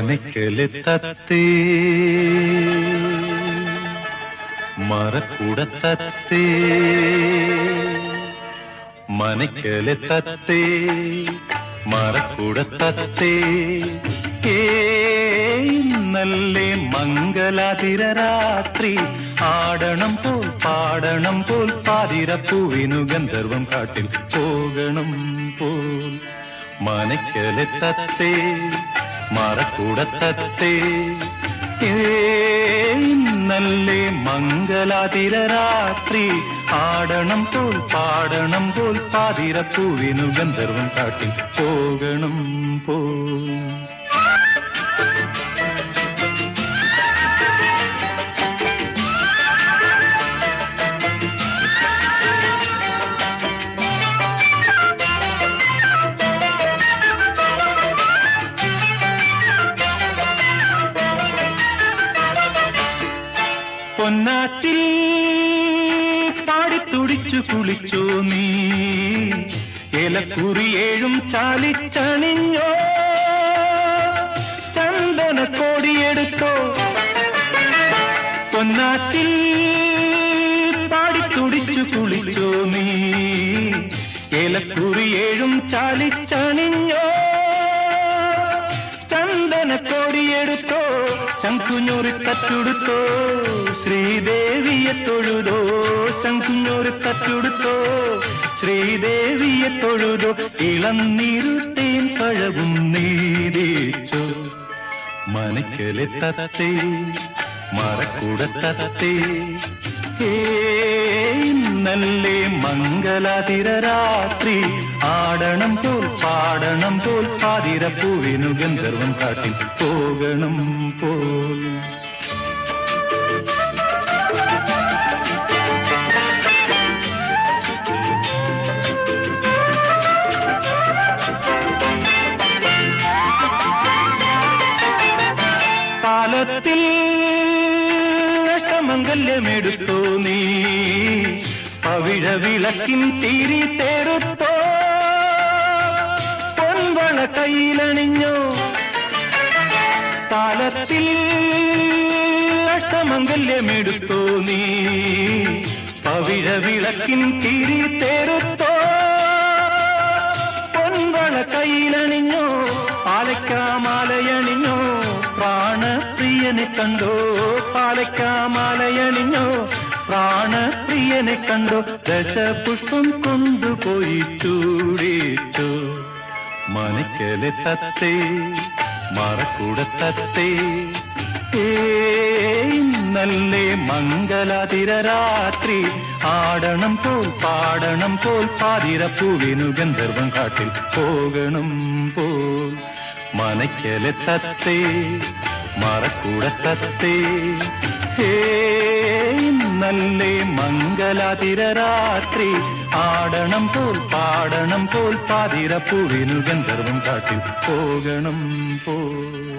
മനക്കലെ തത്തേ മറക്കുട തത്തേ മനക്കലെ തത്തേ മറക്കുട തത്തേ നല്ലേ മംഗലാതിര രാത്രി ആടണം പോൽ പാടണം പോൽ പാതിരപ്പൂവിനു ഗന്ധർവം കാട്ടിൽ പോകണം പോൽ മനക്കലെ തത്തേ മറക്കുട തത്തേ നല്ലേ മംഗലാതിര രാത്രി ആടണം പോൽ പാടണം പോൽ പാതിരപ്പൂവിനു ഗന്ധർവം കാട്ടിൽ പോകണം പോൽ പൊന്നാറ്റിൽ പാടിത്തുടിച്ചു കുളിച്ചോ നീ ഏലക്കുറിയേഴും ചാലിച്ചണിഞ്ഞോ ചന്ദന കോടിയെടുത്തോ പൊന്നാറ്റിൽ പാടിത്തുടിച്ചു കുളിച്ചോ നീ ഏലക്കുറിയേഴും ചാലിച്ചണിഞ്ഞോ ചന്ദന കോടിയെടുത്തോ ശംഖുഞ്ഞൂറി തച്ചുടുത്തോ ശ്രീദേവിയെ തൊഴുതോ ശംഖുഞ്ഞൂറി തച്ചുടുത്തോ ശ്രീദേവിയെ തൊഴുതോ ഇളം നീരുത്തേൻ പഴവും നീതിച്ചോ മനക്കലെ തത്തേ മറക്കുട തത്തേ നല്ലേ മംഗലാതിര രാത്രി ആടണം പോൽ പാടണം പോൽ പാതിരപ്പൂവിനു ഗന്ധർവം കാട്ടിൽ പോകണം പോൽ കാലത്തിൽ മംഗല്യമെടുത്തോ നീ പവിഴ വിളക്കിൻ തിരി തേടുത്തോ പൊൻവള കയ്യിലണിഞ്ഞോ കാലത്തിൽ അഷ്ടമംഗല്യമെടുത്തോ നീ പവിഴ വിളക്കിൻ തിരി തേടുത്തോ പൊൻവള കയ്യിലണിഞ്ഞോ പാലയ്ക്കാമാലയണിഞ്ഞോ പ്രാണപ്രിയനെ കണ്ടോ പാലയ്ക്കാമാലയണിഞ്ഞോ പ്രാണപ്രിയനെ കണ്ടോ ദശപുഷ്പം കൊണ്ടുപോയി ചൂടിച്ചോ മനക്കലെ തത്തേ മറക്കുട തത്തേ നല്ലേ മംഗലാതിര രാത്രി ആടണം പോൽ പാടണം പോൽ പാതിരപ്പൂവിനു ഗന്ധർവം കാട്ടിൽ പോകണം പോൽ മനക്കലെ തത്തേ മറക്കുട തത്തേ നല്ലേ മംഗലാതിര രാത്രി ആടണം പോൽ പാടണം പോൽ പാതിരപ്പൂവിനു ഗന്ധർവം കാട്ടിൽ പോകണം പോൽ